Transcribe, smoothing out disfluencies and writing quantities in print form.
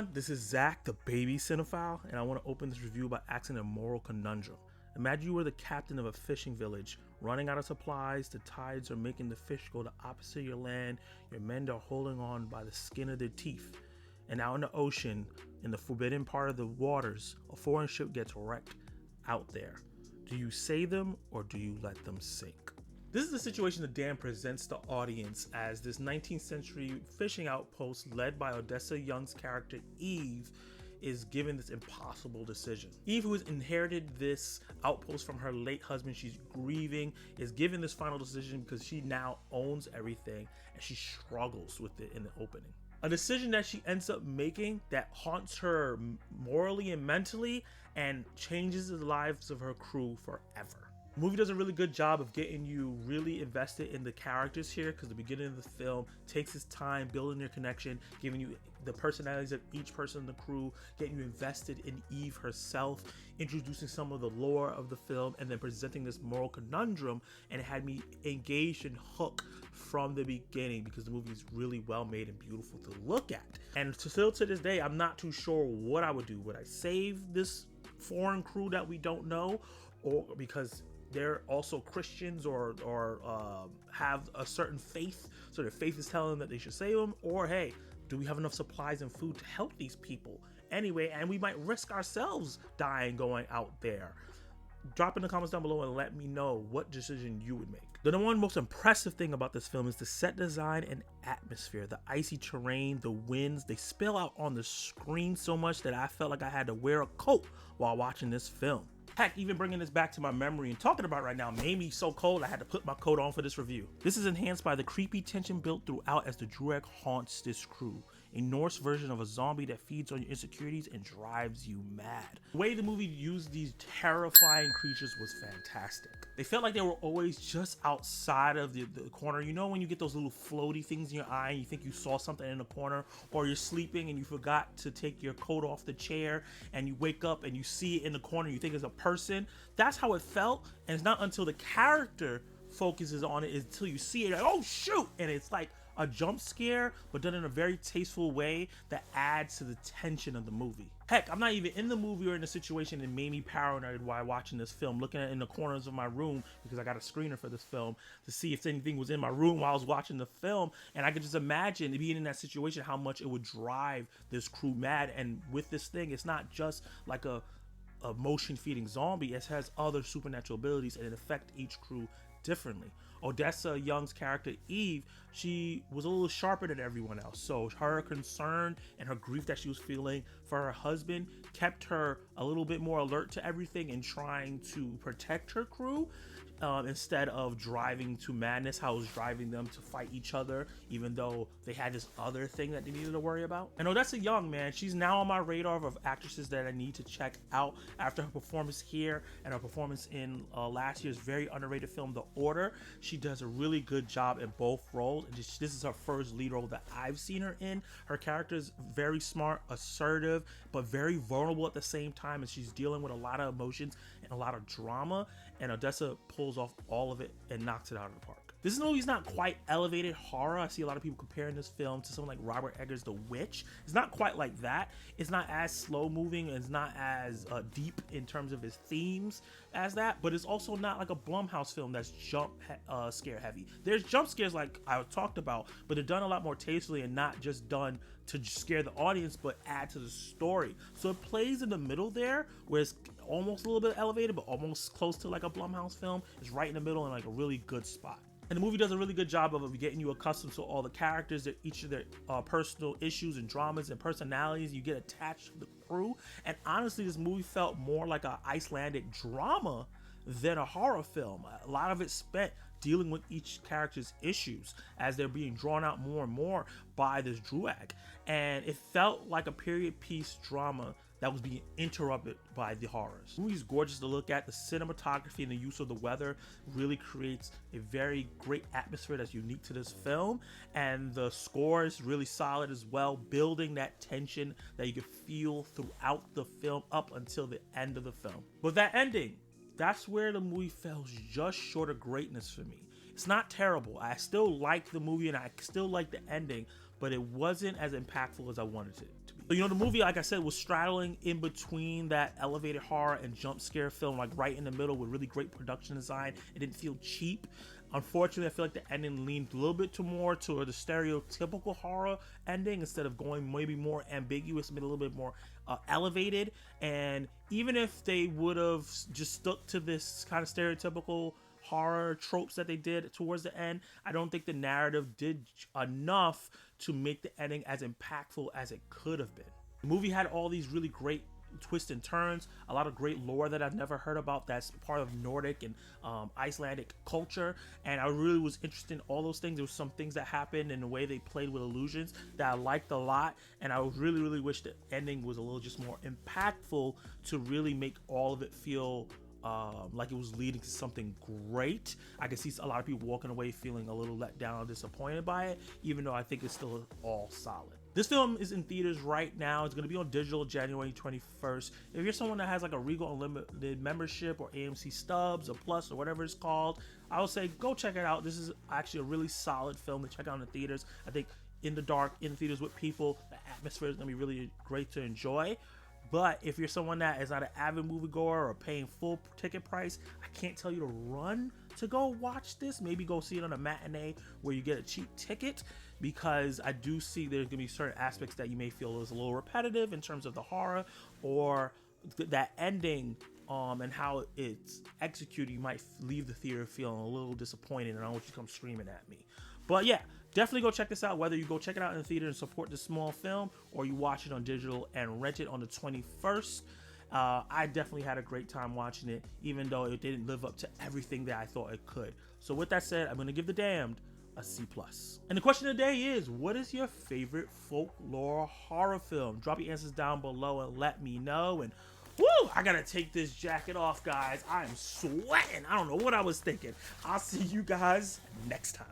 everyone, this is Zach, the baby cinephile, and I want to open this review by asking a moral conundrum. Imagine you were the captain of a fishing village, running out of supplies, the tides are making the fish go the opposite of your land, your men are holding on by the skin of their teeth, and out in the ocean, in the forbidden part of the waters, a foreign ship gets wrecked out there. Do you save them or do you let them sink? This is the situation that Dan presents the audience as this 19th century fishing outpost led by Odessa Young's character Eve is given this impossible decision. Eve, who has inherited this outpost from her late husband, she's grieving, is given this final decision because she now owns everything and she struggles with it in the opening. A decision that she ends up making that haunts her morally and mentally and changes the lives of her crew forever. The movie does a really good job of getting you really invested in the characters here because the beginning of the film takes its time building their connection, giving you the personalities of each person in the crew, getting you invested in Eve herself, introducing some of the lore of the film, and then presenting this moral conundrum. And it had me engaged and hooked from the beginning because the movie is really well made and beautiful to look at. And still to this day, I'm not too sure what I would do. Would I save this foreign crew that we don't know, or because they're also Christians or have a certain faith, so their faith is telling them that they should save them? Or hey, do we have enough supplies and food to help these people anyway, and we might risk ourselves dying going out there? Drop in the comments down below and let me know what decision you would make. The number one most impressive thing about this film is the set design and atmosphere. The icy terrain, the winds, they spill out on the screen so much that I felt like I had to wear a coat while watching this film. Heck, even bringing this back to my memory and talking about it right now made me so cold I had to put my coat on for this review. This is enhanced by the creepy tension built throughout as the Druid haunts this crew, a Norse version of a zombie that feeds on your insecurities and drives you mad. The way the movie used these terrifying creatures was fantastic. They felt like they were always just outside of the corner. You know when you get those little floaty things in your eye and you think you saw something in the corner, or you're sleeping and you forgot to take your coat off the chair and you wake up and you see it in the corner, you think it's a person? That's how it felt, and it's not until the character focuses on it until you see it, like, oh shoot, and it's like a jump scare, but done in a very tasteful way that adds to the tension of the movie. Heck, I'm not even in the movie or in a situation that made me paranoid while watching this film, looking at it in the corners of my room because I got a screener for this film to see if anything was in my room while I was watching the film. And I could just imagine being in that situation, how much it would drive this crew mad. And with this thing, it's not just like a motion feeding zombie, it has other supernatural abilities and it affects each crew differently. Odessa Young's character Eve, she was a little sharper than everyone else, so her concern and her grief that she was feeling for her husband kept her a little bit more alert to everything and trying to protect her crew, instead of driving to madness, how it was driving them to fight each other, even though they had this other thing that they needed to worry about. And Odessa Young, man, she's now on my radar of actresses that I need to check out after her performance here and her performance in last year's very underrated film, The Order. She does a really good job in both roles, and this is her first lead role that I've seen her in. Her character is very smart, assertive, but very vulnerable at the same time, and she's dealing with a lot of emotions and a lot of drama, and Odessa pulls off all of it and knocks it out of the park. This movie's not quite elevated horror. I see a lot of people comparing this film to something like Robert Eggers' The Witch. It's not quite like that. It's not as slow moving, and it's not as deep in terms of its themes as that, but it's also not like a Blumhouse film that's jump scare heavy. There's jump scares like I talked about, but they're done a lot more tastefully and not just done to scare the audience, but add to the story. So it plays in the middle there, where it's almost a little bit elevated, but almost close to like a Blumhouse film. It's right in the middle in like a really good spot. And the movie does a really good job of getting you accustomed to all the characters, each of their personal issues and dramas and personalities. You get attached to the crew. And honestly, this movie felt more like an Icelandic drama than a horror film. A lot of it spent dealing with each character's issues as they're being drawn out more and more by this Druag. And it felt like a period piece drama that was being interrupted by the horrors. The movie's gorgeous to look at. The cinematography and the use of the weather really creates a very great atmosphere that's unique to this film. And the score is really solid as well, building that tension that you can feel throughout the film up until the end of the film. But that ending, that's where the movie fell just short of greatness for me. It's not terrible. I still like the movie and I still like the ending, but it wasn't as impactful as I wanted it to be. So, you know, the movie, like I said, was straddling in between that elevated horror and jump scare film, like right in the middle with really great production design. It didn't feel cheap. Unfortunately, I feel like the ending leaned a little bit too more to the stereotypical horror ending instead of going maybe more ambiguous, maybe a little bit more elevated. And even if they would have just stuck to this kind of stereotypical horror tropes that they did towards the end, I don't think the narrative did enough to make the ending as impactful as it could have been. The movie had all these really great twists and turns, a lot of great lore that I've never heard about that's part of Nordic and Icelandic culture, and I really was interested in all those things. There was some things that happened in the way they played with illusions that I liked a lot, and I really wish the ending was a little just more impactful to really make all of it feel like it was leading to something great. I can see a lot of people walking away feeling a little let down or disappointed by it, even though I think it's still all solid. This film is in theaters right now. It's going to be on digital January 21st. If you're someone that has like a Regal Unlimited membership or AMC Stubs or Plus or whatever it's called, I would say go check it out. This is actually a really solid film to check out in the theaters. I think in the dark, in the theaters with people, the atmosphere is going to be really great to enjoy. But if you're someone that is not an avid moviegoer or paying full ticket price, I can't tell you to run to go watch this. Maybe go see it on a matinee where you get a cheap ticket, because I do see there's gonna be certain aspects that you may feel is a little repetitive in terms of the horror or that ending and how it's executed. You might leave the theater feeling a little disappointed, and I don't want you to come screaming at me. But yeah, definitely go check this out, whether you go check it out in the theater and support this small film, or you watch it on digital and rent it on the 21st. I definitely had a great time watching it, even though it didn't live up to everything that I thought it could. So with that said, I'm going to give The Damned a C+. And the question of the day is, what is your favorite folklore horror film? Drop your answers down below and let me know. And woo, I gotta take this jacket off, guys. I am sweating. I don't know what I was thinking. I'll see you guys next time.